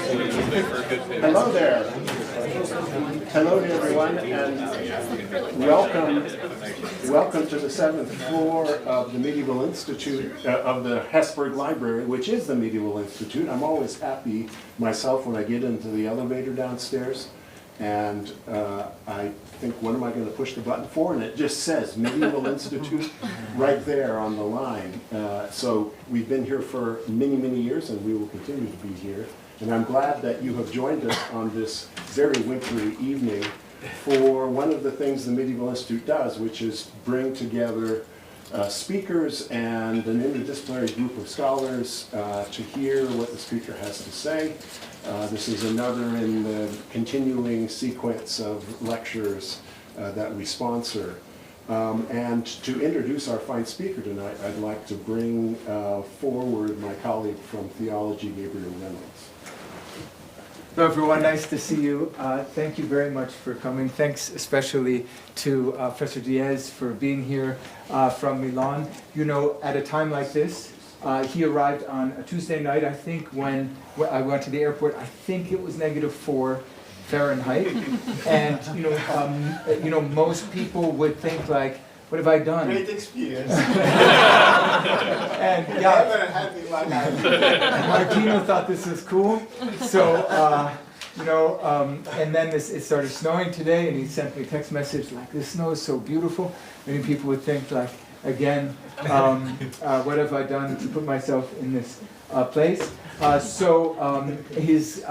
Hello there. Hello to everyone, and welcome to the 7th floor of the Medieval Institute, of the Hesburgh Library, which is the Medieval Institute. I'm always happy myself when I get into the elevator downstairs, and I think, what am I going to push the button for? And it just says Medieval Institute right there on the line. So we've been here for many, many years, and we will continue to be here. And I'm glad that you have joined us on this very wintry evening for one of the things the Medieval Institute does, which is bring together speakers and an interdisciplinary group of scholars to hear what the speaker has to say. This is another in the continuing sequence of lectures that we sponsor. And to introduce our fine speaker tonight, I'd like to bring forward my colleague from theology, Gabriel Reynolds. Hello everyone, nice to see you. Thank you very much for coming. Thanks especially to Professor Diez for being here from Milan. You know, at a time like this, he arrived on a Tuesday night, I think, when I went to the airport. I think it was -4 Fahrenheit. And you know, most people would think like, what have I done? Great experience. And yeah, Never had in my life. Martino thought this was cool. So, and then it started snowing today, and he sent me a text message like, "This snow is so beautiful." Many people would think like, again, what have I done to put myself in this place? He's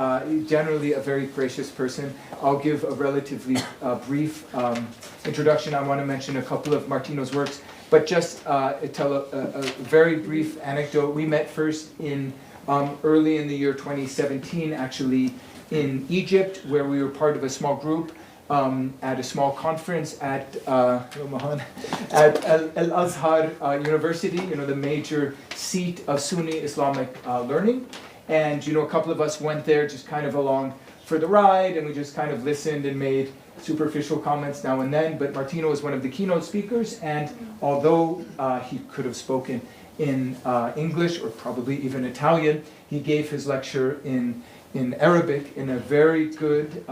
generally a very gracious person. I'll give a relatively brief introduction. I want to mention a couple of Martino's works, but just tell a very brief anecdote. We met first in early in the year 2017, actually, in Egypt, where we were part of a small group at a small conference at Al-Azhar University, the major seat of Sunni Islamic learning. And a couple of us went there just kind of along for the ride, and we just kind of listened and made superficial comments now and then. But Martino was one of the keynote speakers, and although he could have spoken in English or probably even Italian, he gave his lecture in Arabic in a very good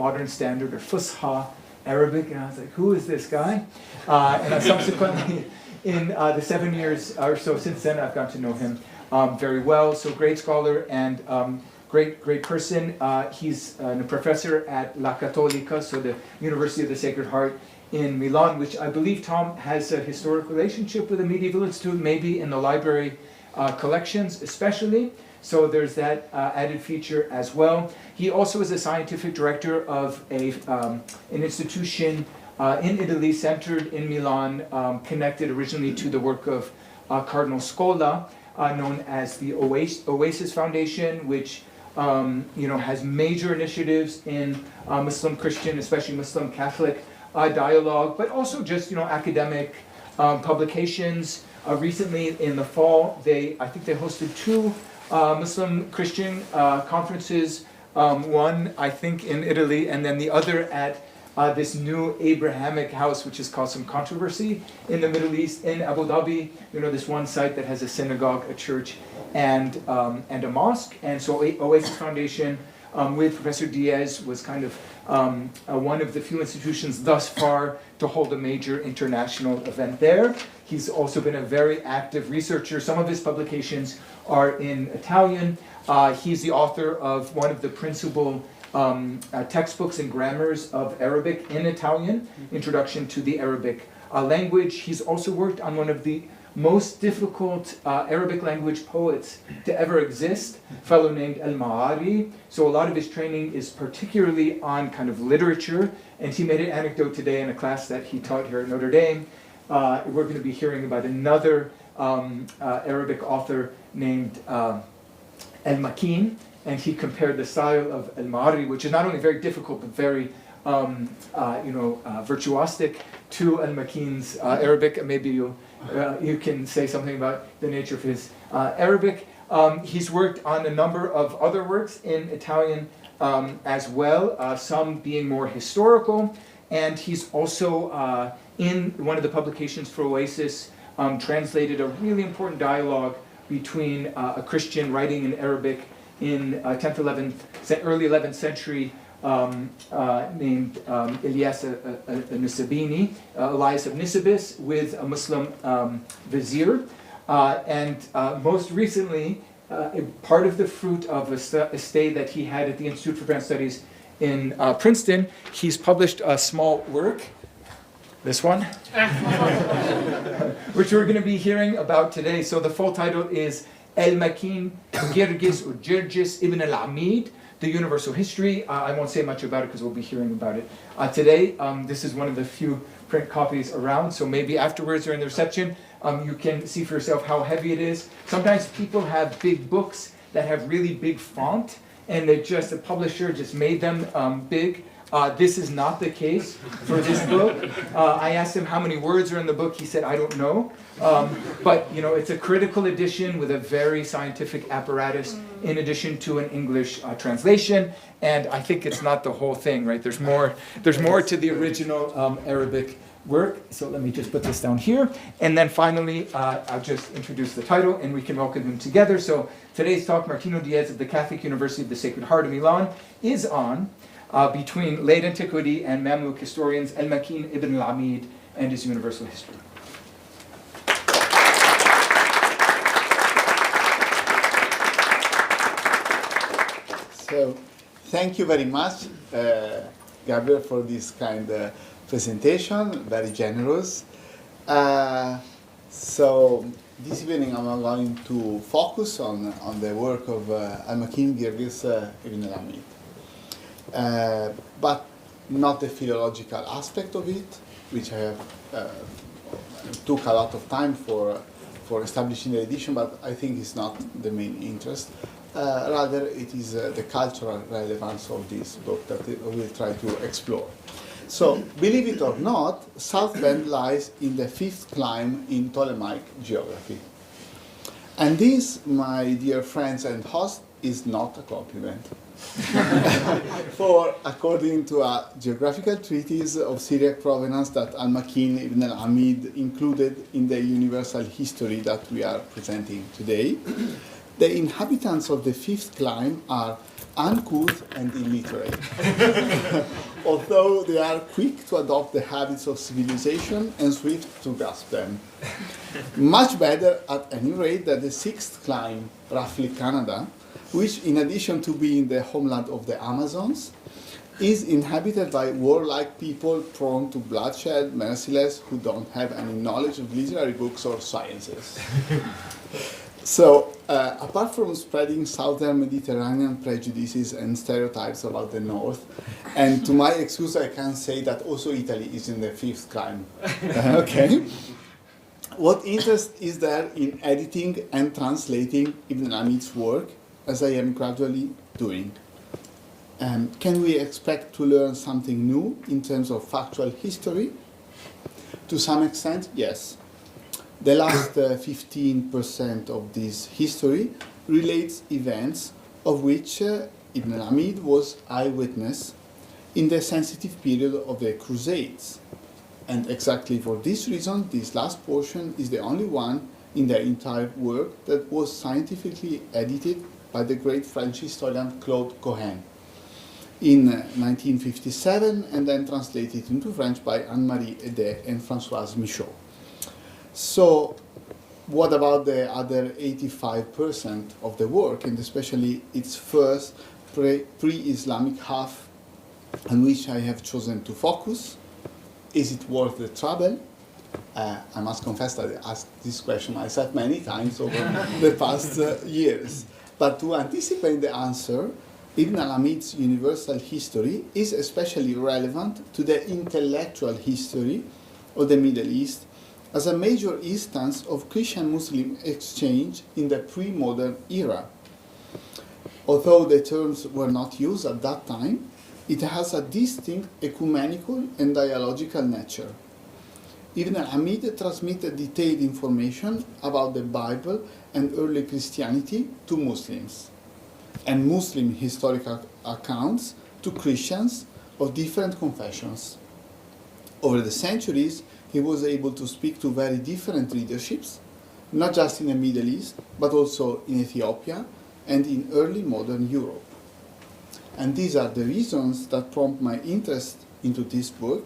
modern standard, or Fusha Arabic, and I was like, who is this guy? And subsequently, in the 7 years or so since then, I've got to know him very well. So great scholar and great person. He's a professor at La Cattolica, so the University of the Sacred Heart in Milan, which I believe, Tom, has a historic relationship with the Medieval Institute, maybe in the library collections especially. So there's that added feature as well. He also is a scientific director of an institution in Italy, centered in Milan, connected originally to the work of Cardinal Scola, known as the Oasis Foundation, which has major initiatives in Muslim Christian, especially Muslim Catholic dialogue, but also just academic publications. Recently in the fall, I think they hosted 2 Muslim Christian conferences, one I think in Italy, and then the other at this new Abrahamic house, which has caused some controversy in the Middle East, in Abu Dhabi. This one site that has a synagogue, a church, and a mosque. And so Oasis Foundation with Professor Diez was kind of one of the few institutions thus far to hold a major international event there. He's also been a very active researcher. Some of his publications are in Italian. He's the author of one of the principal textbooks and grammars of Arabic in Italian, Introduction to the Arabic Language. He's also worked on one of the most difficult Arabic language poets to ever exist, a fellow named al-Ma'ari. So a lot of his training is particularly on kind of literature, and he made an anecdote today in a class that he taught here at Notre Dame. We're going to be hearing about another Arabic author named al-Makīn, and he compared the style of al-Ma'ari, which is not only very difficult but very virtuosic, to al-Makīn's Arabic. Maybe you can say something about the nature of his Arabic. He's worked on a number of other works in Italian as well, some being more historical, and he's also, in one of the publications for Oasis, translated a really important dialogue between a Christian writing in Arabic in 10th, 11th, early 11th century named Elias Nisabini, Elias of Nisibis, with a Muslim vizier. And most recently, part of the fruit of a stay that he had at the Institute for Advanced Studies in Princeton, he's published a small work, this one, which we're going to be hearing about today. So the full title is al-Makīn, Girgis ibn al-ʿAmīd, The Universal History. I won't say much about it because we'll be hearing about it today. This is one of the few print copies around, so maybe afterwards or in the reception you can see for yourself how heavy it is. Sometimes people have big books that have really big font, and the publisher just made them big. This is not the case for this book. I asked him how many words are in the book. He said, I don't know. But it's a critical edition with a very scientific apparatus in addition to an English translation. And I think it's not the whole thing, right? There's more to the original Arabic work. So let me just put this down here. And then finally, I'll just introduce the title and we can welcome him together. So today's talk, Martino Diez of the Catholic University of the Sacred Heart of Milan, is on between late antiquity and Mamluk historians al-Makīn ibn al-ʿAmīd and his universal history. So, thank you very much, Gabriel, for this kind of presentation, very generous. So, this evening I'm going to focus on the work of al-Makīn Girgis ibn al-ʿAmīd. But not the philological aspect of it, which I have took a lot of time for establishing the edition, but I think it's not the main interest. Rather, it is the cultural relevance of this book that we will try to explore. So, believe it or not, South Bend lies in the 5th climb in Ptolemaic geography. And this, my dear friends and host, is not a compliment. For, according to a geographical treatise of Syriac provenance that al-Makīn ibn al-ʿAmīd included in the universal history that we are presenting today, the inhabitants of the 5th climb are uncouth and illiterate, although they are quick to adopt the habits of civilization and swift to grasp them. Much better, at any rate, than the 6th climb, roughly Canada, which, in addition to being the homeland of the Amazons, is inhabited by warlike people prone to bloodshed, merciless, who don't have any knowledge of literary books or sciences. So, apart from spreading southern Mediterranean prejudices and stereotypes about the north, and to my excuse I can say that also Italy is in the 5th climb. Okay? What interest is there in editing and translating Ibn al-ʿAmīd's work, as I am gradually doing? Can we expect to learn something new in terms of factual history? To some extent, yes. The last 15% of this history relates events of which Ibn al-ʿAmīd was eyewitness in the sensitive period of the Crusades. And exactly for this reason, this last portion is the only one in the entire work that was scientifically edited by the great French historian Claude Cohen in 1957 and then translated into French by Anne-Marie Edé and Françoise Michaud. So, what about the other 85% of the work, and especially its first pre-Islamic half, on which I have chosen to focus? Is it worth the trouble? I must confess that I asked this question myself many times over the past years. But to anticipate the answer, Ibn al-ʿAmīd's universal history is especially relevant to the intellectual history of the Middle East as a major instance of Christian-Muslim exchange in the pre-modern era. Although the terms were not used at that time, it has a distinct ecumenical and dialogical nature. Ibn al-ʿAmīd transmitted detailed information about the Bible and early Christianity to Muslims, and Muslim historical accounts to Christians of different confessions. Over the centuries, he was able to speak to very different leaderships, not just in the Middle East, but also in Ethiopia, and in early modern Europe. And these are the reasons that prompt my interest into this book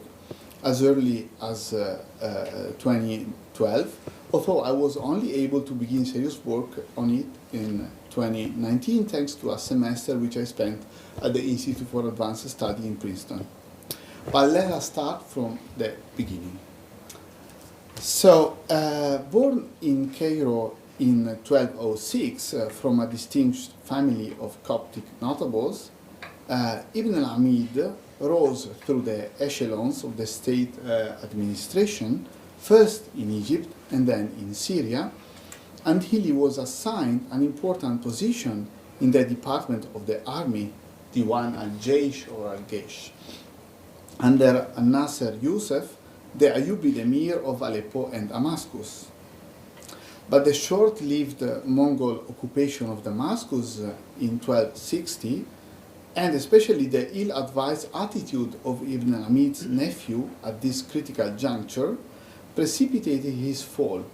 as early as 2012, although I was only able to begin serious work on it in 2019 thanks to a semester which I spent at the Institute for Advanced Study in Princeton. But let us start from the beginning. So, born in Cairo in 1206 from a distinguished family of Coptic notables, Ibn al-ʿAmīd rose through the echelons of the state administration, first in Egypt and then in Syria, until he was assigned an important position in the department of the army, Diwan al-Jaysh or al-Gesh, under Nasser Yusuf, the Ayyubid emir of Aleppo and Damascus. But the short-lived Mongol occupation of Damascus in 1260, and especially the ill-advised attitude of Ibn al-ʿAmīd's nephew at this critical juncture, precipitated his fall.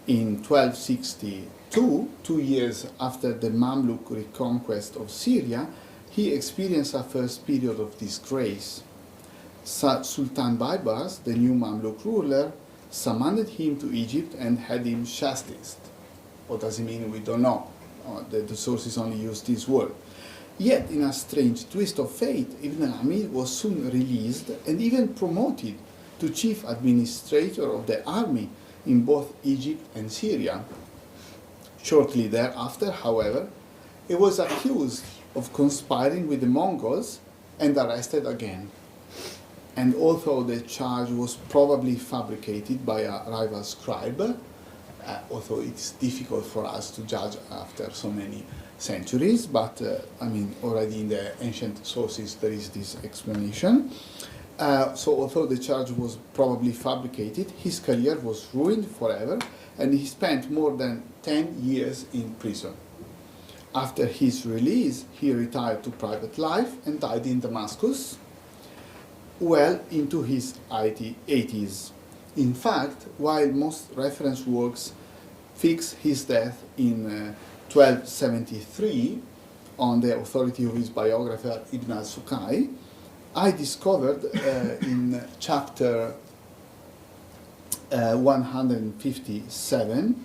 In 1262, 2 years after the Mamluk reconquest of Syria, he experienced a first period of disgrace. Sultan Baybars, the new Mamluk ruler, summoned him to Egypt and had him chastised. What does it mean? We don't know. The sources only use this word. Yet, in a strange twist of fate, Ibn al-ʿAmīd was soon released and even promoted to chief administrator of the army in both Egypt and Syria. Shortly thereafter, however, he was accused of conspiring with the Mongols and arrested again. And although the charge was probably fabricated by a rival scribe, although it's difficult for us to judge after so many centuries, but already in the ancient sources there is this explanation. So although the charge was probably fabricated, his career was ruined forever, and he spent more than 10 years in prison. After his release, he retired to private life and died in Damascus, well into his 80s. In fact, while most reference works fix his death in 1273 on the authority of his biographer Ibn al-Sukai, I discovered in chapter 157,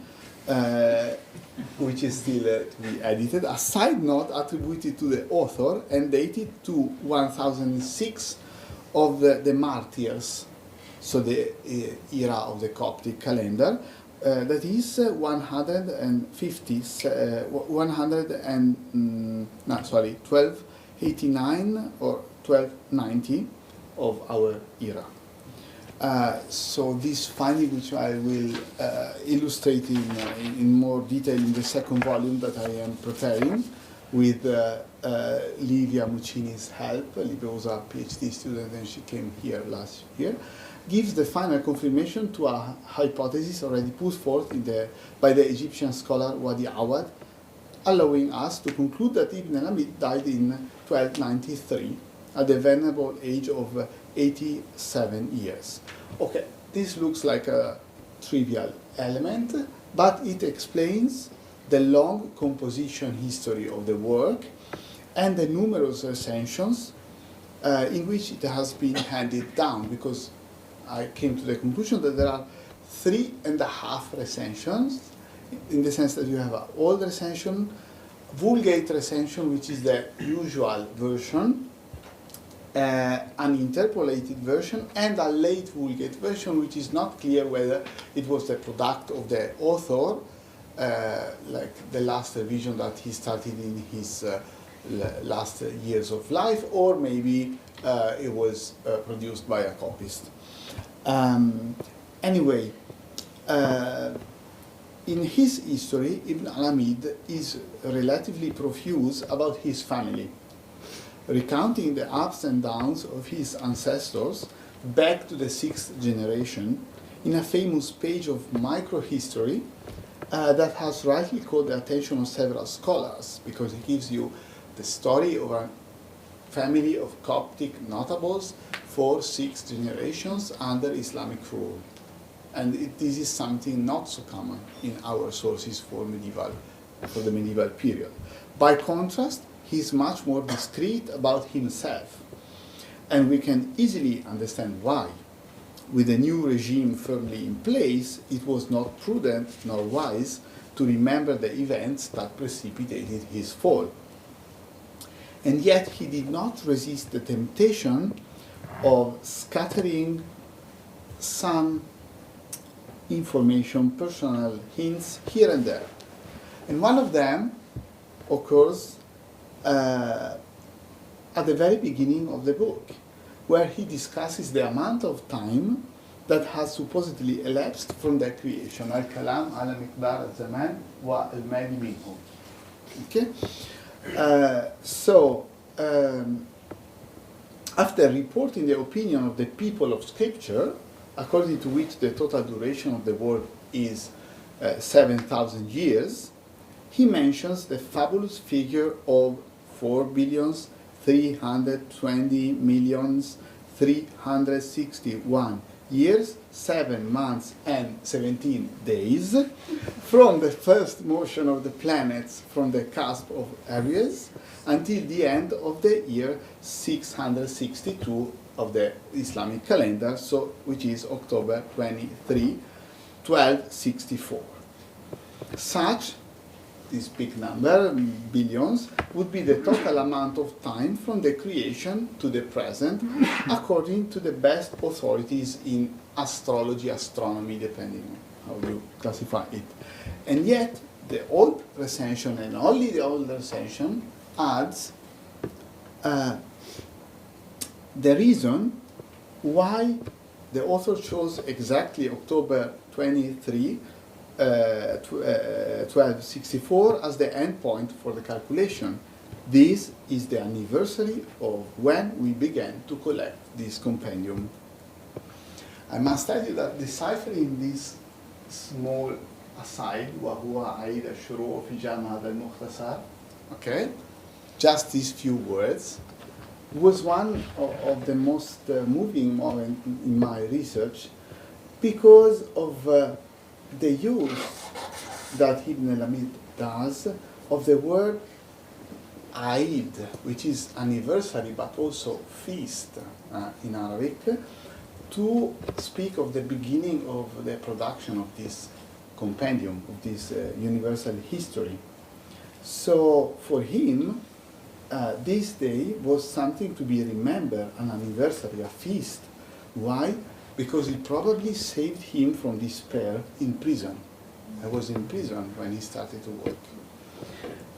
which is still to be edited, a side note attributed to the author and dated to 1006 of the martyrs, so the era of the Coptic calendar, that is 1289 or 1290 of our era. So this finding, which I will illustrate in more detail in the second volume that I am preparing with Livia Muccini's help. Livia was a PhD student and she came here last year, gives the final confirmation to a hypothesis already put forth by the Egyptian scholar Wadi Awad, allowing us to conclude that Ibn al-ʿAmīd died in 1293 at the venerable age of 87 years. Okay, this looks like a trivial element, but it explains the long composition history of the work and the numerous recensions in which it has been handed down, because I came to the conclusion that there are 3.5 recensions, in the sense that you have an old recension, Vulgate recension, which is the usual version, an interpolated version, and a late Vulgate version, which is not clear whether it was the product of the author, like the last revision that he started in his last years of life, or maybe it was produced by a copyist. Anyway, in his history, Ibn al-ʿAmīd is relatively profuse about his family, recounting the ups and downs of his ancestors back to the 6th generation in a famous page of microhistory that has rightly caught the attention of several scholars, because it gives you the story of a family of Coptic notables for 6 generations under Islamic rule. And this is something not so common in our sources for medieval for the medieval period. By contrast, he's much more discreet about himself. And we can easily understand why. With the new regime firmly in place, it was not prudent nor wise to remember the events that precipitated his fall. And yet he did not resist the temptation of scattering some information, personal hints here and there. And one of them occurs at the very beginning of the book, where he discusses the amount of time that has supposedly elapsed from their creation. Al-Kalam ala miqdar al-zaman wa al-madi minhu. Okay? After reporting the opinion of the people of Scripture, according to which the total duration of the world is 7,000 years, he mentions the fabulous figure of 4,320,361 years, 7 months, and 17 days, from the first motion of the planets from the cusp of Aries until the end of the year 662 of the Islamic calendar, so which is October 23, 1264. Such, this big number, billions, would be the total amount of time from the creation to the present, according to the best authorities in astrology, astronomy, depending on how you classify it. And yet, the old recension, and only the old recension, adds the reason why the author chose exactly October 23, 1264 as the end point for the calculation. This is the anniversary of when we began to collect this compendium. I must tell you that deciphering this small aside, وهو عيد الشروع في جامع هذا المختصر, okay, just these few words, was one of the most moving moments in my research, because of the use that Ibn al-ʿAmīd does of the word Eid, which is anniversary but also feast in Arabic, to speak of the beginning of the production of this compendium, of this universal history. So for him, this day was something to be remembered, an anniversary, a feast. Why? Because it probably saved him from despair in prison. I was in prison when he started to work.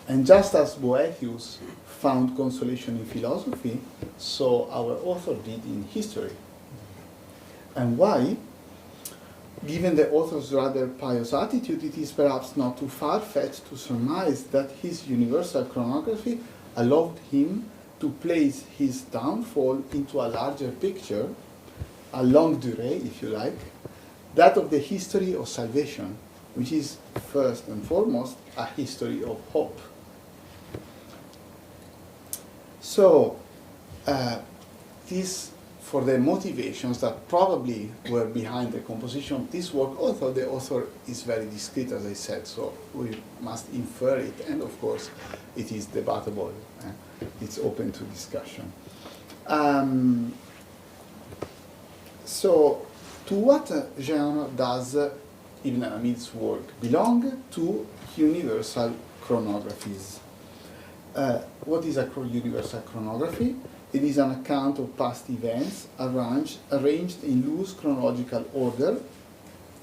And just as Boethius found consolation in philosophy, so our author did in history. And why? Given the author's rather pious attitude, it is perhaps not too far-fetched to surmise that his universal chronography allowed him to place his downfall into a larger picture, a longue durée, if you like, that of the history of salvation, which is first and foremost a history of hope. So, this, for the motivations that probably were behind the composition of this work, although the author is very discreet, as I said, so we must infer it, and of course it is debatable, it's open to discussion. So, to what genre does Ibn al-ʿAmīd's work belong? To universal chronographies. What is a universal chronography? It is an account of past events arranged in loose chronological order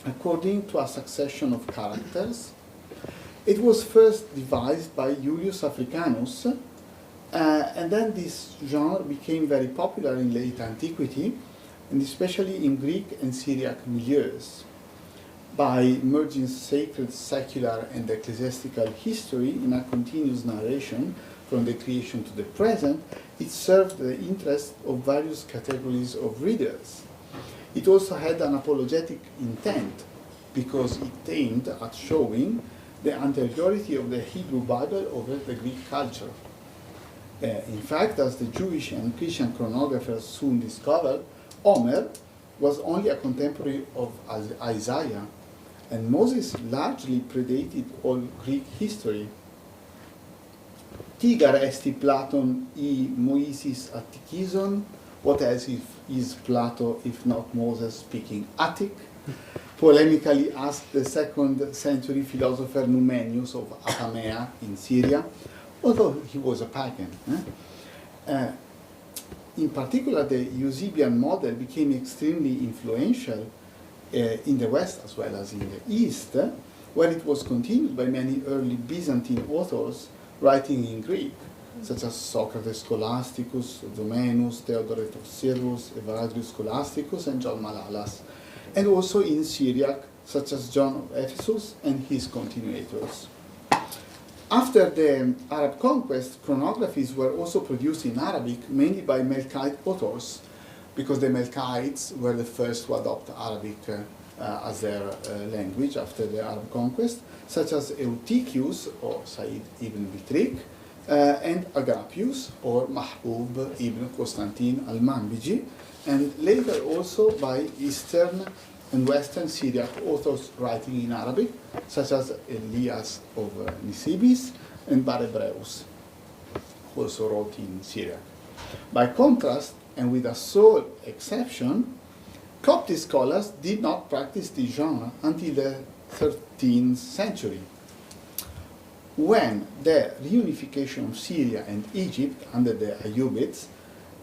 according to a succession of characters. It was first devised by Julius Africanus, and then this genre became very popular in late antiquity, and especially in Greek and Syriac milieus. By merging sacred, secular, and ecclesiastical history in a continuous narration from the creation to the present, it served the interests of various categories of readers. It also had an apologetic intent, because it aimed at showing the anteriority of the Hebrew Bible over the Greek culture. In fact, as the Jewish and Christian chronographers soon discovered, Homer was only a contemporary of Isaiah, And Moses largely predated all Greek history. Tigar esti Platon I Moisis Attikizon. What else is Plato if not Moses speaking Attic? Polemically asked the 2nd century philosopher Numenius of Apamea in Syria, although he was a pagan. In particular, the Eusebian model became extremely influential in the West as well as in the East, where it was continued by many early Byzantine authors writing in Greek, such as Socrates Scholasticus, Domenus, Theodoret of Cyrus, Evagrius Scholasticus, and John Malalas, and also in Syriac, such as John of Ephesus and his continuators. After the Arab conquest, chronographies were also produced in Arabic, mainly by Melkite authors, because the Melkites were the first to adopt Arabic as their language after the Arab conquest, such as Eutychius or Said ibn Bitrik, and Agapius or Mahbub ibn Constantine al-Manbiji, and later also by Eastern and Western Syriac authors writing in Arabic, such as Elias of Nisibis and Barebreus, who also wrote in Syriac. By contrast, and with a sole exception, Coptic scholars did not practice this genre until the 13th century, when the reunification of Syria and Egypt under the Ayyubids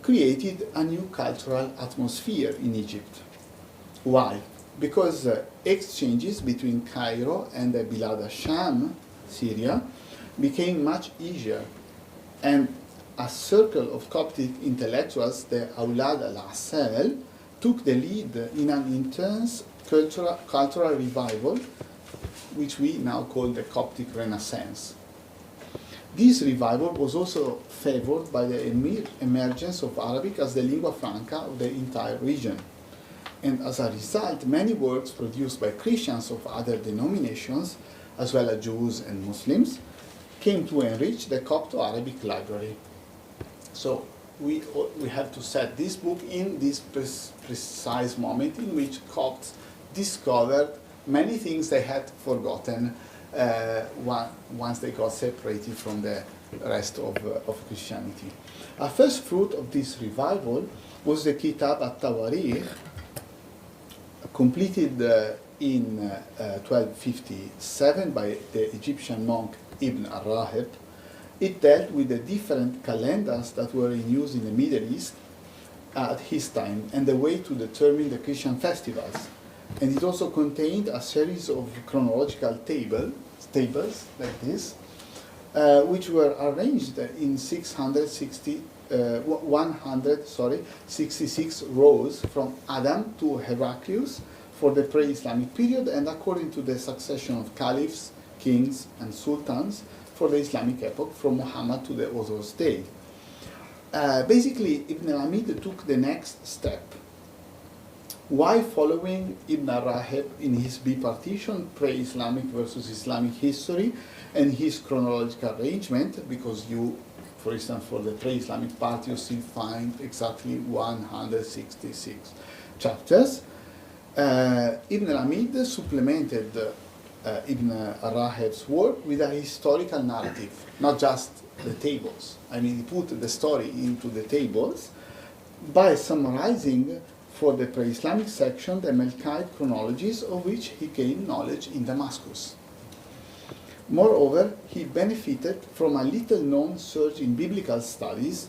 created a new cultural atmosphere in Egypt. Why? Because exchanges between Cairo and the Bilad al-Sham, Syria, became much easier, and a circle of Coptic intellectuals, the Awlad al-Asal, took the lead in an intense cultural revival, which we now call the Coptic Renaissance. This revival was also favored by the emergence of Arabic as the lingua franca of the entire region. And as a result, many works produced by Christians of other denominations, as well as Jews and Muslims, came to enrich the Copto-Arabic library. So we have to set this book in this precise moment in which Copts discovered many things they had forgotten once they got separated from the rest of Christianity. A first fruit of this revival was the Kitab al-Tawarikh, completed in 1257 by the Egyptian monk Ibn al-Rahib. It dealt with the different calendars that were in use in the Middle East at his time and the way to determine the Christian festivals. And it also contained a series of chronological tables like this, which were arranged in 166 rows from Adam to Heraclius for the pre-Islamic period, and according to the succession of caliphs, kings, and sultans for the Islamic epoch from Muhammad to the Otto's day. Basically, Ibn al-ʿAmīd took the next step. While following Ibn al-Rahib in his bipartition, pre-Islamic versus Islamic history, and his chronological arrangement, because you, for instance, for the pre-Islamic part, you still find exactly 166 chapters, Ibn al-ʿAmīd supplemented Ibn al-Rahib's work with a historical narrative, not just the tables. I mean, he put the story into the tables by summarizing for the pre-Islamic section the Melkite chronologies of which he gained knowledge in Damascus. Moreover, he benefited from a little-known surge in biblical studies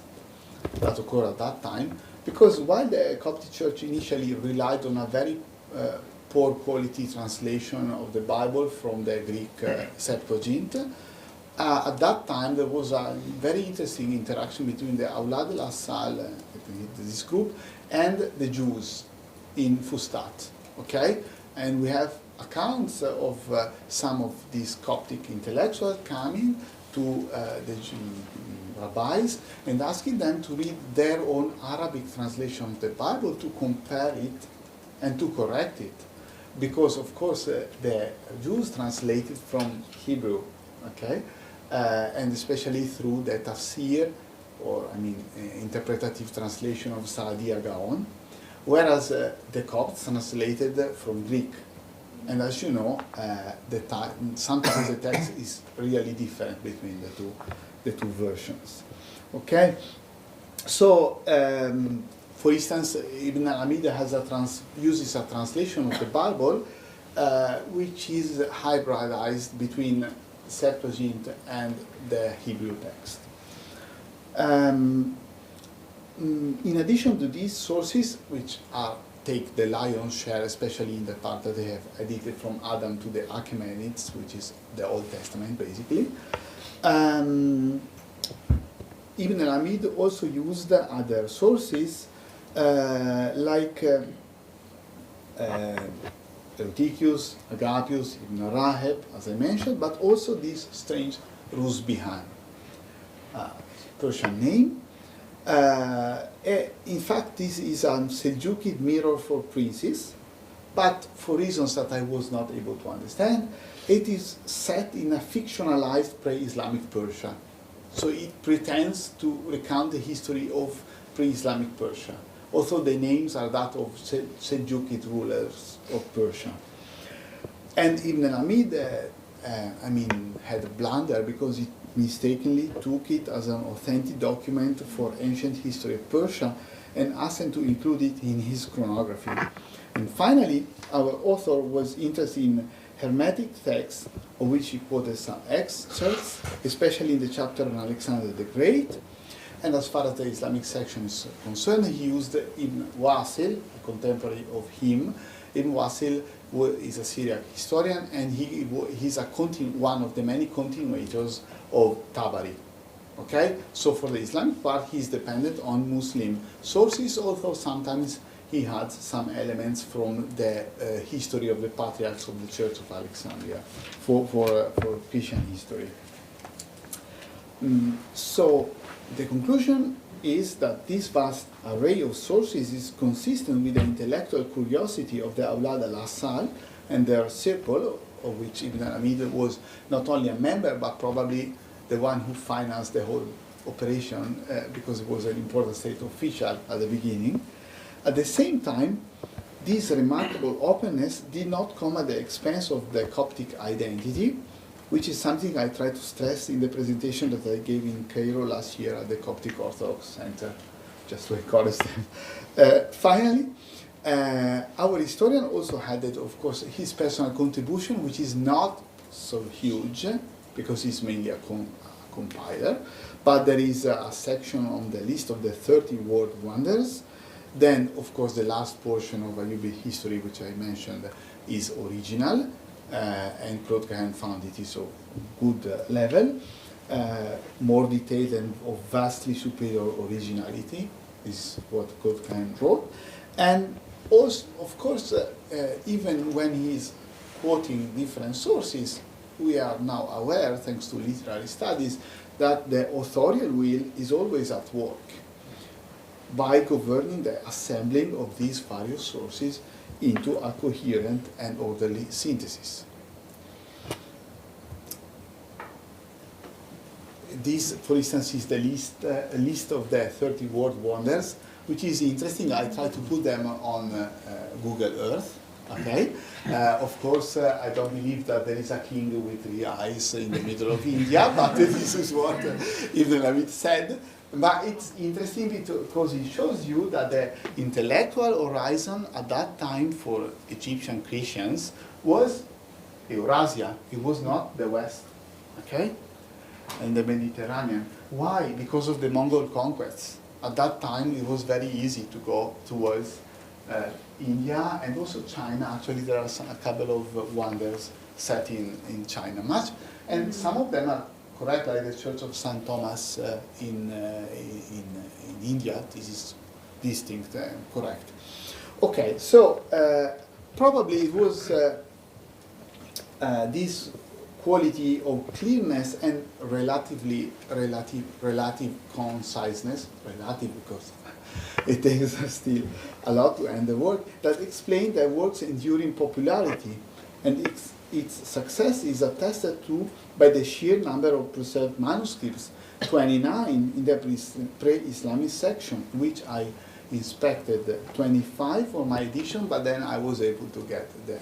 that occurred at that time, because while the Coptic Church initially relied on a very poor quality translation of the Bible from the Greek Septuagint, at that time there was a very interesting interaction between the Awlad al-Asal, this group, and the Jews in Fustat, okay? And we have accounts of some of these Coptic intellectuals coming to the rabbis and asking them to read their own Arabic translation of the Bible to compare it and to correct it. Because, of course, the Jews translated from Hebrew, okay? And especially through the tafsir, or interpretative translation of Sa'adiyya Gaon, whereas the Copts translated from Greek. And as you know, sometimes the text is really different between the two versions. Okay, so for instance, Ibn al-ʿAmīd uses a translation of the Bible, which is hybridized between Septuagint and the Hebrew text. In addition to these sources, which take the lion's share, especially in the part that they have edited from Adam to the Achaemenids, which is the Old Testament, basically. Ibn al-ʿAmīd also used other sources like Eutychius, Agapius, Ibn Raheb, as I mentioned, but also this strange Rusbihan, Persian name. In fact, this is a Seljuki mirror for princes, but for reasons that I was not able to understand, it is set in a fictionalized pre-Islamic Persia. So it pretends to recount the history of pre-Islamic Persia, although the names are that of Seljukid rulers of Persia. And Ibn al-ʿAmīd, had a blunder because it mistakenly took it as an authentic document for ancient history of Persia and asked him to include it in his chronography. And finally, our author was interested in Hermetic texts, of which he quoted some excerpts, especially in the chapter on Alexander the Great. And as far as the Islamic section is concerned, he used Ibn Wasil, a contemporary of him. Ibn Wasil is a Syriac historian, and he's one of the many continuators of Tabari. Okay? So for the Islamic part, he's dependent on Muslim sources, although sometimes he had some elements from the history of the patriarchs of the Church of Alexandria for Christian history. So the conclusion is that this vast array of sources is consistent with the intellectual curiosity of the Awlad al-Asal and their circle, of which Ibn al-ʿAmīd was not only a member, but probably the one who financed the whole operation because it was an important state official at the beginning. At the same time, this remarkable openness did not come at the expense of the Coptic identity, which is something I tried to stress in the presentation that I gave in Cairo last year at the Coptic Orthodox Center, just to encourage them. Finally, our historian also added, of course, his personal contribution, which is not so huge, because he's mainly a compiler, but there is a section on the list of the 30 world wonders. Then, of course, the last portion of Ayyubi history, which I mentioned, is original, and Claude Cahen found it is of good level, more detailed and of vastly superior originality, is what Claude Cahen wrote. And also, of course, even when he's quoting different sources, we are now aware, thanks to literary studies, that the authorial will is always at work by governing the assembling of these various sources into a coherent and orderly synthesis. This, for instance, is the list of the 30 world wonders, which is interesting. I try to put them on Google Earth. Okay, of course, I don't believe that there is a king with 3 eyes in the middle of India, but this is what Ibn al-ʿAmīd said. But it's interesting because it shows you that the intellectual horizon at that time for Egyptian Christians was Eurasia. It was not the West, okay, and the Mediterranean. Why? Because of the Mongol conquests. At that time, it was very easy to go towards India and also China. Actually, there are a couple of wonders set in China, and some of them are correct, like the Church of St. Thomas in India. This is distinct and correct. Okay, so probably it was this quality of clearness and relative conciseness, relative because it takes still a lot to end the work, that explain the work's enduring popularity, and its success is attested to by the sheer number of preserved manuscripts, 29 in the pre-Islamic section, which I inspected 25 for my edition, but then I was able to get the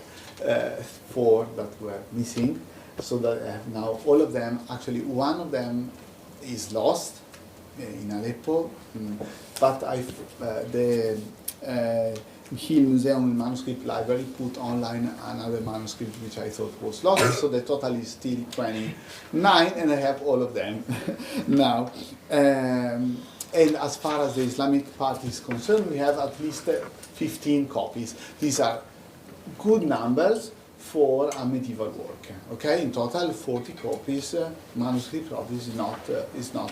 4 that were missing, so that I have now all of them. Actually, one of them is lost in Aleppo, but the Hill Museum and Manuscript Library put online another manuscript which I thought was lost, so the total is still 29, and I have all of them now. And as far as the Islamic part is concerned, we have at least 15 copies. These are good numbers for a medieval work. Okay, in total 40 copies, manuscript copies is not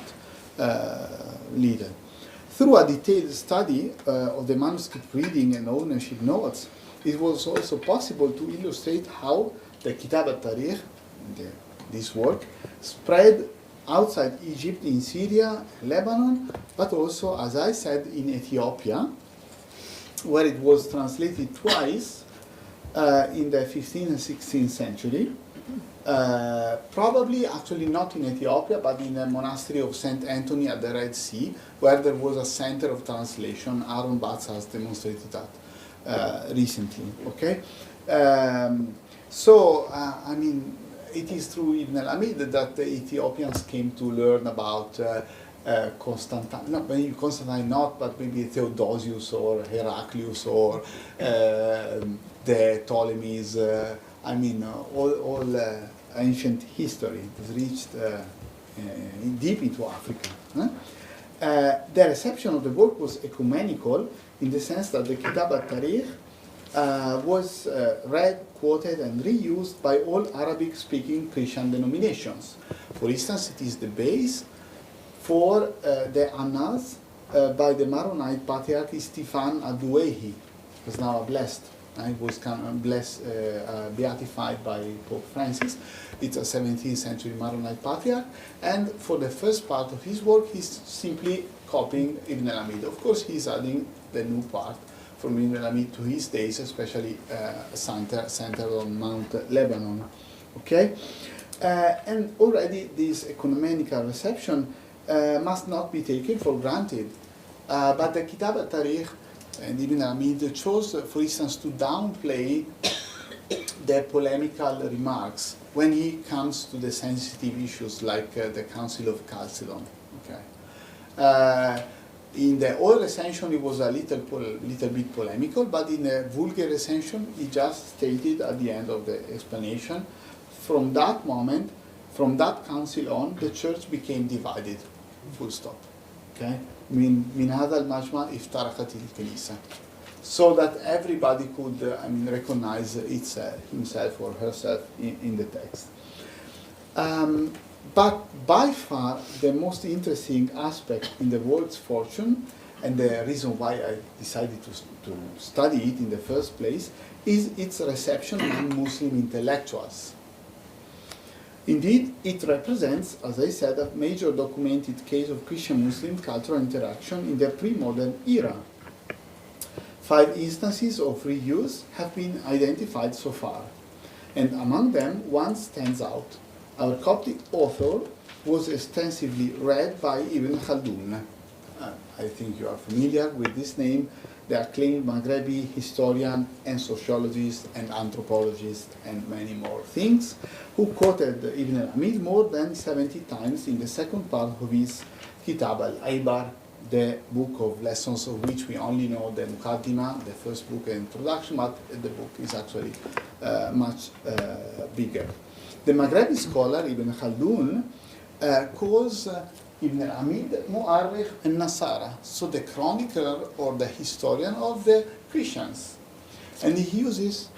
needed. Through a detailed study of the manuscript reading and ownership notes, it was also possible to illustrate how the Kitab al-Tarikh, this work, spread outside Egypt, in Syria, Lebanon, but also, as I said, in Ethiopia, where it was translated twice in the 15th and 16th century. Probably actually not in Ethiopia, but in the monastery of St. Anthony at the Red Sea, where there was a center of translation. Aaron Batz has demonstrated that recently. Okay, I mean, it is through Ibn al-ʿAmīd that the Ethiopians came to learn about Constantine, not maybe Constantine, not, but maybe Theodosius or Heraclius or the Ptolemies. I mean, all ancient history has reached deep into Africa. The reception of the work was ecumenical in the sense that the Kitab al-Tarikh was read, quoted, and reused by all Arabic-speaking Christian denominations. For instance, it is the base for the Annals by the Maronite Patriarch Stephan Adouehi, who is now blessed. It was beatified by Pope Francis. It's a 17th century Maronite patriarch, and for the first part of his work, he's simply copying Ibn al-ʿAmīd. Of course, he's adding the new part from Ibn al-ʿAmīd to his days, especially centered on Mount Lebanon. Okay, and already this ecumenical reception must not be taken for granted. But the Kitab al-Tarikh and Ibn al-ʿAmīd chose, for instance, to downplay the polemical remarks when he comes to the sensitive issues like the Council of Chalcedon. Okay. In the oral recension, it was a little bit polemical, but in the vulgar recension, he just stated at the end of the explanation, from that moment, from that council on, the church became divided. Full stop. Okay. من هذا المجمع افترقت الكنيسة, so that everybody could recognize himself or herself in the text. But by far the most interesting aspect in the work's fortune, and the reason why I decided to study it in the first place, is its reception among Muslim intellectuals. Indeed, it represents, as I said, a major documented case of Christian-Muslim cultural interaction in the pre-modern era. 5 instances of reuse have been identified so far, and among them, one stands out. Our Coptic author was extensively read by Ibn Khaldun. I think you are familiar with this name, the acclaimed Maghrebi historian and sociologist and anthropologist and many more things, who quoted Ibn al-ʿAmīd more than 70 times in the second part of his Kitab al-Ibar, the book of lessons of which we only know the Muqaddimah, the first book and introduction, but the book is actually much bigger. The Maghrebi scholar Ibn Khaldun calls Ibn al-ʿAmīd Mu'arrikh al-Nasara, so the chronicler or the historian of the Christians. And he uses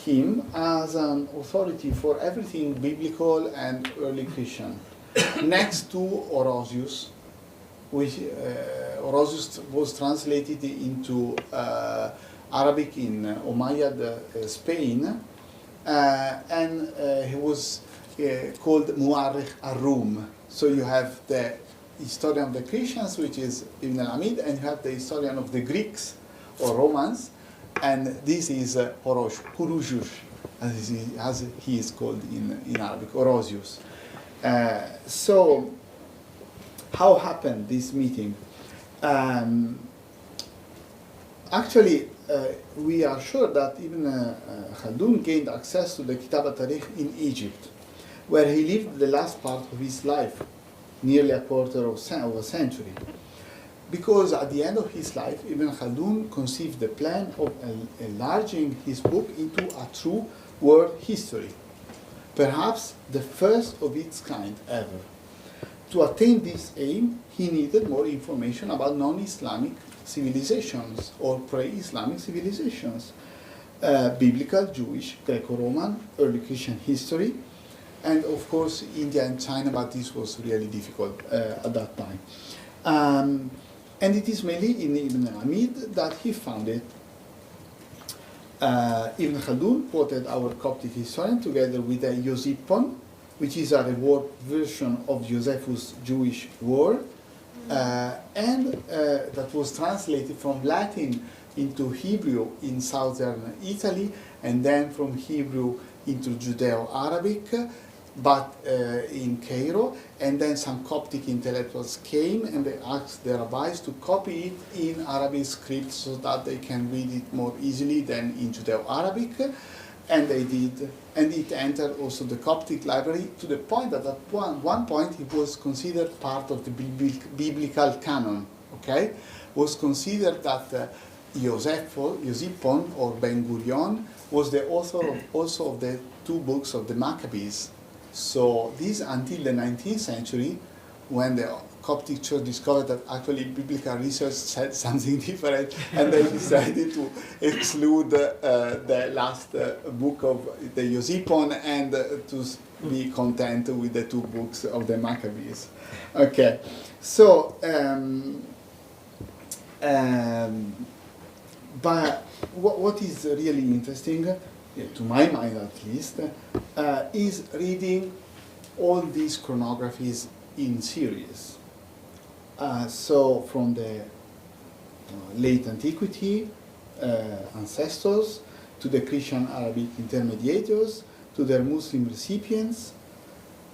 him as an authority for everything biblical and early Christian, next to Orosius, which Orosius was translated into Arabic in Umayyad Spain, and he was called Mu'arrikh al-Rum. So you have the historian of the Christians, which is Ibn al-ʿAmīd, and you have the historian of the Greeks or Romans, and this is Horosius, as he is called in Arabic, Orosius. So how happened this meeting? Actually, we are sure that even Khaldun gained access to the Kitab al-Tarikh in Egypt, where he lived the last part of his life, nearly a quarter of a century. Because at the end of his life, Ibn Khaldun conceived the plan of enlarging his book into a true world history, perhaps the first of its kind ever. To attain this aim, he needed more information about non-Islamic civilizations or pre-Islamic civilizations, biblical, Jewish, Greco-Roman, early Christian history, and of course India and China, but this was really difficult at that time. And it is mainly in Ibn al-ʿAmīd that he found it. Ibn Khaldun quoted our Coptic historian together with a Iosippon, which is a reworked version of Josephus' Jewish word, and that was translated from Latin into Hebrew in southern Italy, and then from Hebrew into Judeo-Arabic, but in Cairo, and then some Coptic intellectuals came and they asked the rabbis to copy it in Arabic script so that they can read it more easily than in Judeo-Arabic, and they did, and it entered also the Coptic library to the point that at one point it was considered part of the biblical canon, okay? Was considered that Iosippon or Ben Gurion was the author also of the two books of the Maccabees. So this until the 19th century, when the Coptic Church discovered that actually biblical research said something different, and they decided to exclude the last book of the Iosippon and to be content with the two books of the Maccabees. Okay, so but what is really interesting, to my mind at least, is reading all these chronographies in series. So from the late antiquity, ancestors, to the Christian Arabic intermediators, to their Muslim recipients,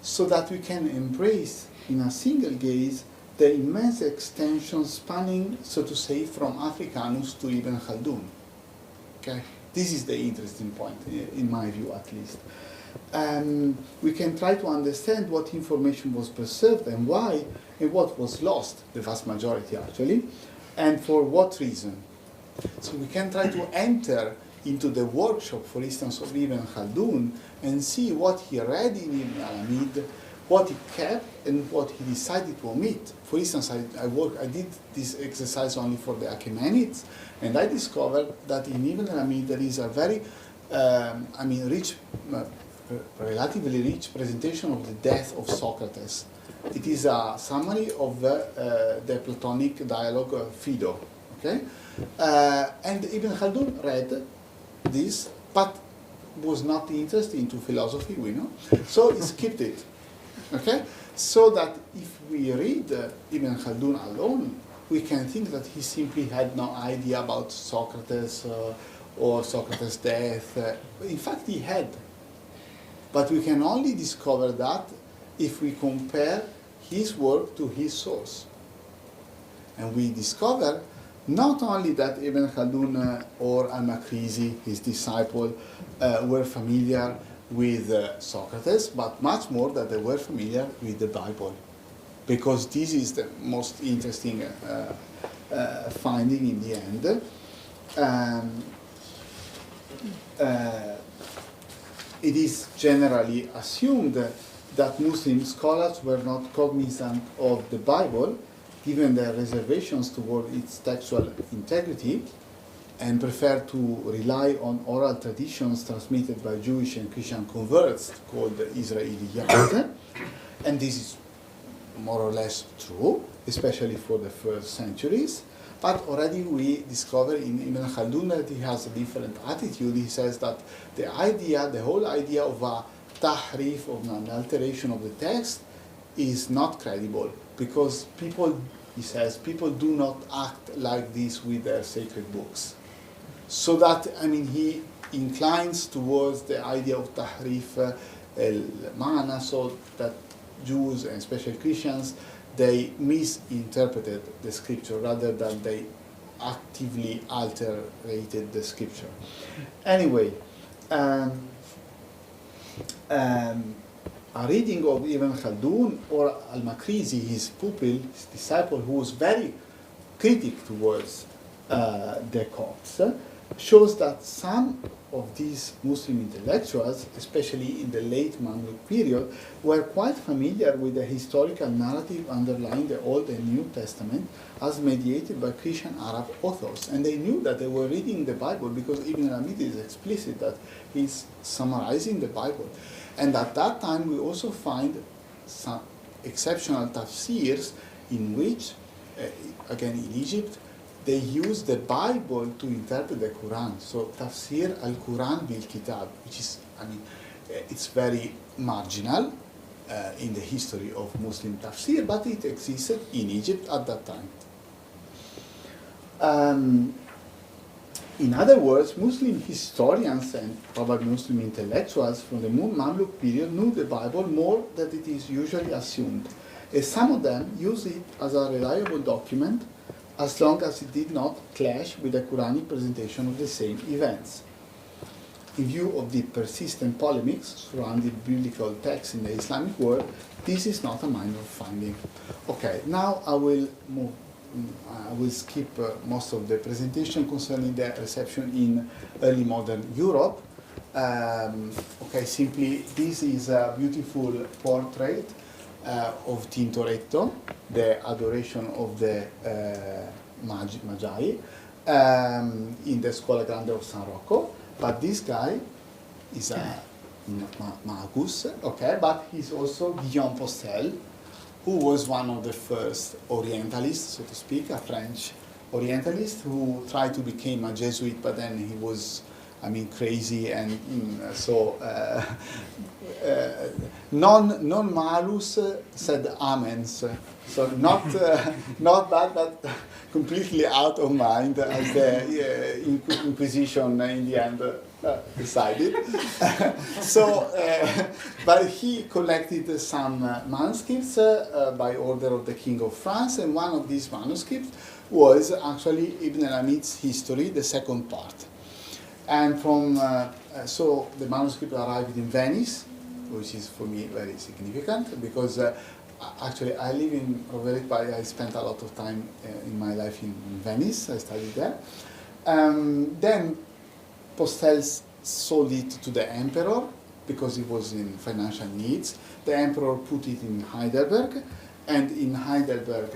so that we can embrace in a single gaze the immense extension spanning, so to say, from Africanus to Ibn Khaldun. Okay? This is the interesting point, in my view at least. We can try to understand what information was preserved and why, and what was lost, the vast majority actually, and for what reason. So we can try to enter into the workshop, for instance, of Ibn Khaldun and see what he read in Ibn al-ʿAmīd, what he kept, and what he decided to omit. For instance, I did this exercise only for the Achaemenids, and I discovered that in Ibn al-ʿAmīd there is a very, rich, relatively rich presentation of the death of Socrates. It is a summary of the Platonic dialogue Phaedo. Okay, and Ibn Khaldun read this, but was not interested into philosophy, we know, so he skipped it. Okay, so that if we read Ibn Khaldun alone, we can think that he simply had no idea about Socrates or Socrates' death. In fact, he had. But we can only discover that if we compare his work to his source. And we discover not only that Ibn Khaldun or al-Makrizi, his disciple, were familiar with Socrates, but much more that they were familiar with the Bible. Because this is the most interesting finding in the end. It is generally assumed that Muslim scholars were not cognizant of the Bible, given their reservations toward its textual integrity, and prefer to rely on oral traditions transmitted by Jewish and Christian converts called Israeliyat. And this is more or less true, especially for the first centuries. But already we discover in Ibn Khaldun that he has a different attitude. He says that the whole idea of a tahrif, of an alteration of the text, is not credible, because people, he says, people do not act like this with their sacred books. So that, he inclines towards the idea of tahrif al-ma'na, so that Jews and especially Christians, they misinterpreted the scripture rather than they actively altered the scripture. Anyway, a reading of Ibn Khaldun or al-Makrizi, his pupil, his disciple, who was very critic towards the Copts, shows that some of these Muslim intellectuals, especially in the late Mamluk period, were quite familiar with the historical narrative underlying the Old and New Testament as mediated by Christian Arab authors. And they knew that they were reading the Bible because Ibn al-ʿAmīd is explicit that he's summarizing the Bible. And at that time we also find some exceptional tafsirs in which, again in Egypt, they use the Bible to interpret the Quran. So tafsir al-Quran bil-Kitab, which is, it's very marginal in the history of Muslim tafsir, but it existed in Egypt at that time. In other words, Muslim historians and probably Muslim intellectuals from the Mamluk period knew the Bible more than it is usually assumed. And some of them use it as a reliable document as long as it did not clash with the Quranic presentation of the same events. In view of the persistent polemics surrounding biblical texts in the Islamic world, this is not a minor finding. Okay, now I will skip most of the presentation concerning the reception in early modern Europe. Simply, this is a beautiful portrait of Tintoretto, the adoration of the Magi, in the Scuola Grande of San Rocco. But this guy is a Magus, but he's also Guillaume Postel, who was one of the first Orientalists, so to speak, a French Orientalist who tried to become a Jesuit, but then he was, crazy and non malus said amens, so not bad, but completely out of mind, as the Inquisition in the end decided. But he collected some manuscripts by order of the King of France, and one of these manuscripts was actually Ibn al-ʿAmīd's history, the second part. And so the manuscript arrived in Venice, which is for me very significant because actually I live in Rovere, but I spent a lot of time in my life in Venice. I studied there. Then Postel sold it to the emperor because he was in financial needs. The emperor put it in Heidelberg, and in Heidelberg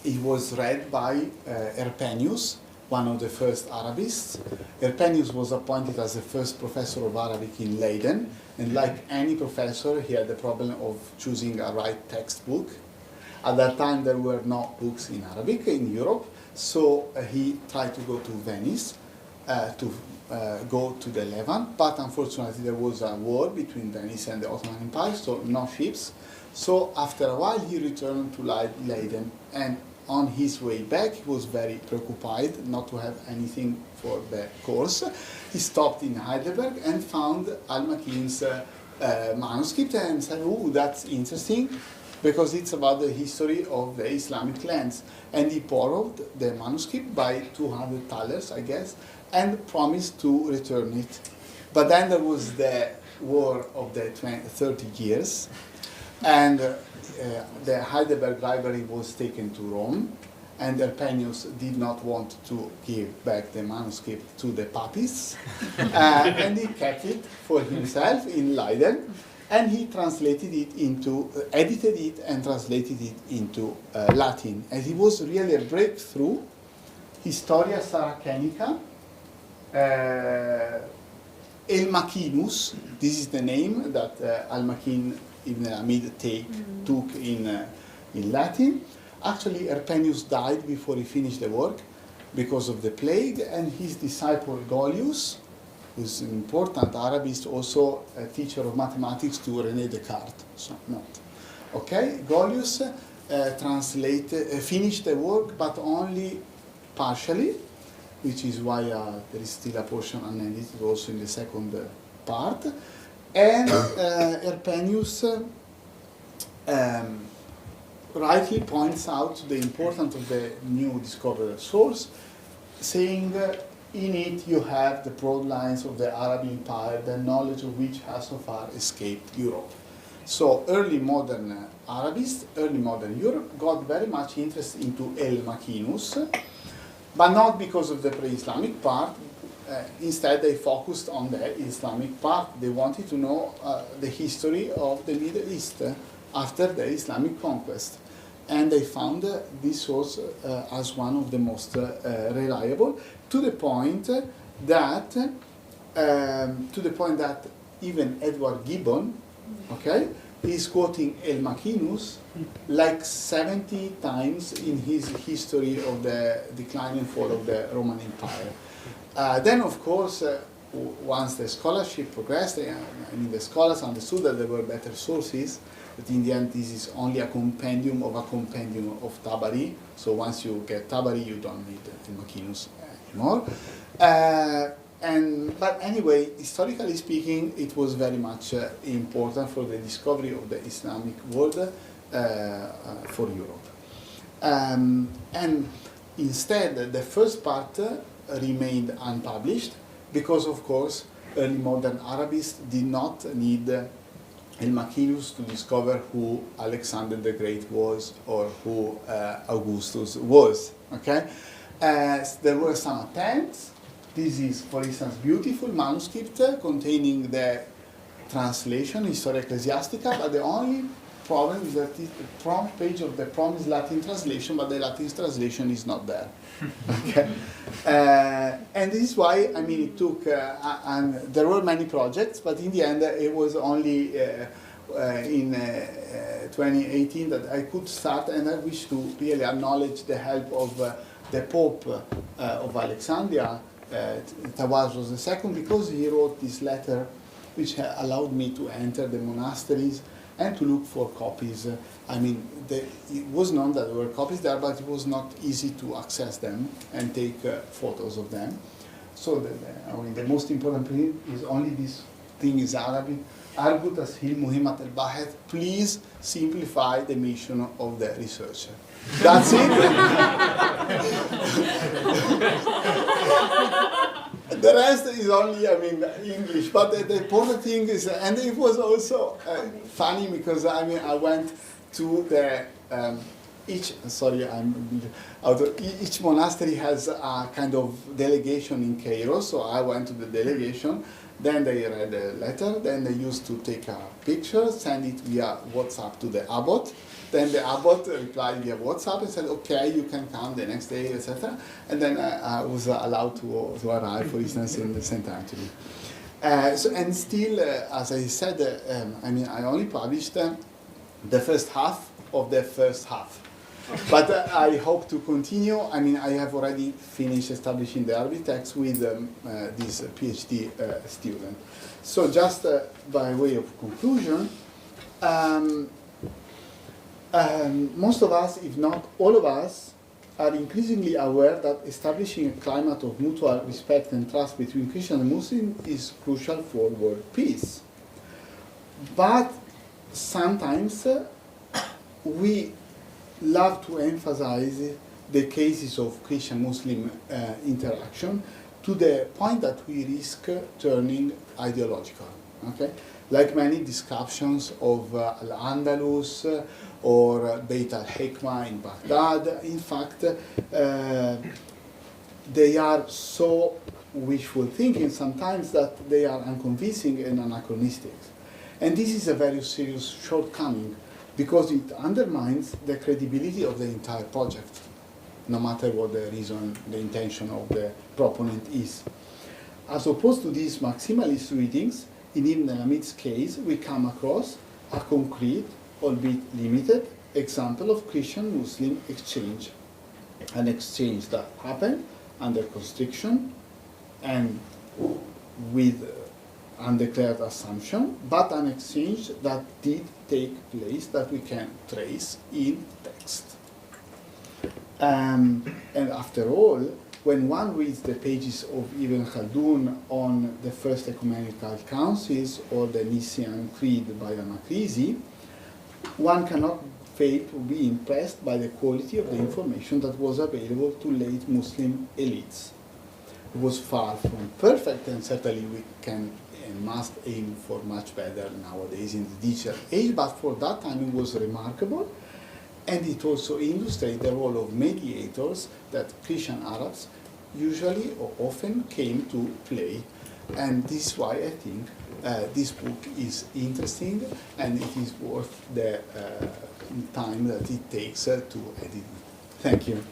it was read by Erpenius, one of the first Arabists. Erpenius was appointed as the first professor of Arabic in Leiden, and like any professor, he had the problem of choosing a right textbook. At that time, there were no books in Arabic in Europe, so he tried to go to Venice, to go to the Levant, but unfortunately there was a war between Venice and the Ottoman Empire, so no ships. So after a while, he returned to Leiden, and on his way back, he was very preoccupied not to have anything for the course. He stopped in Heidelberg and found al-Makīn's manuscript and said, "Oh, that's interesting, because it's about the history of the Islamic lands." And he borrowed the manuscript by 200 thalers, I guess, and promised to return it. But then there was the War of the 30 years, and the Heidelberg Library was taken to Rome, and Erpenius did not want to give back the manuscript to the papists, and he kept it for himself in Leiden, and he translated it into, edited it and translated it into Latin. And it was really a breakthrough. Historia Saracenica, al-Makīnus, this is the name that al-Makīn Ibn al-ʿAmīd took in Latin. Actually, Erpenius died before he finished the work because of the plague, and his disciple Golius, who's an important Arabist, also a teacher of mathematics to René Descartes. So not. Okay, Golius finished the work, but only partially, which is why there is still a portion unedited also in the second part. And Erpenius rightly points out the importance of the new discovered source, saying in it you have the broad lines of the Arab Empire, the knowledge of which has so far escaped Europe. So early modern Arabists, early modern Europe got very much interested into al-Makīnus, but not because of the pre-Islamic part. Instead, they focused on the Islamic part. They wanted to know the history of the Middle East after the Islamic conquest. And they found this source as one of the most reliable, to the point that even Edward Gibbon, okay, is quoting al-Makīnus like 70 times in his history of the decline and fall of the Roman Empire. Then, of course, once the scholarship progressed, the scholars understood that there were better sources, but in the end this is only a compendium of Tabari. So once you get Tabari, you don't need al-Makīnus anymore. But anyway, historically speaking, it was very much important for the discovery of the Islamic world for Europe. And instead, the first part remained unpublished because, of course, early modern Arabists did not need al-Makīnus to discover who Alexander the Great was or who Augustus was. Okay, there were some attempts. This is, for instance, beautiful manuscript containing the translation, Historia Ecclesiastica, but the only problem is that the front page of the prom is Latin translation, but the Latin translation is not there. Okay, and this is why, I mean, it took, and there were many projects, but in the end, it was only in 2018 that I could start, and I wish to really acknowledge the help of the Pope of Alexandria, Tawadros II, because he wrote this letter which allowed me to enter the monasteries and to look for copies. I mean, it was known that there were copies there, but it was not easy to access them and take photos of them. So the most important thing is only this thing is Arabic. Argu Tashil Muhimmat al-Baheth, please simplify the mission of the researcher. That's it. The rest is only, I mean, English. But the important thing is, and it was also funny because, I mean, I went to the, each monastery has a kind of delegation in Cairo, so I went to the delegation. Then they read the letter, then they used to take a picture, send it via WhatsApp to the abbot. Then the abbot replied via WhatsApp and said, okay, you can come the next day, etc. And then I was allowed to arrive, for instance, in the St. Anthony. And still, as I said, I mean, I only published the first half of the first half. But I hope to continue. I mean, I have already finished establishing the Arabic text with this PhD student. So just by way of conclusion, most of us, if not all of us, are increasingly aware that establishing a climate of mutual respect and trust between Christian and Muslim is crucial for world peace. But sometimes we love to emphasize the cases of Christian-Muslim interaction to the point that we risk turning ideological. Okay? Like many descriptions of Al-Andalus or Beit al-Hikmah in Baghdad, in fact, they are so wishful thinking sometimes that they are unconvincing and anachronistic. And this is a very serious shortcoming because it undermines the credibility of the entire project, no matter what the reason, the intention of the proponent is. As opposed to these maximalist readings, in Ibn al-ʿAmīd's case, we come across a concrete, albeit limited, example of Christian-Muslim exchange. An exchange that happened under constriction and with undeclared assumption, but an exchange that did take place that we can trace in text. And after all, when one reads the pages of Ibn Khaldun on the First Ecumenical Councils or the Nicene Creed by al-Makrizi, one cannot failed to be impressed by the quality of the information that was available to late Muslim elites. It was far from perfect, and certainly we can and must aim for much better nowadays in the digital age, but for that time it was remarkable, and it also illustrates the role of mediators that Christian Arabs usually or often came to play. And this is why I think this book is interesting, and it is worth the time that it takes to edit it. Thank you.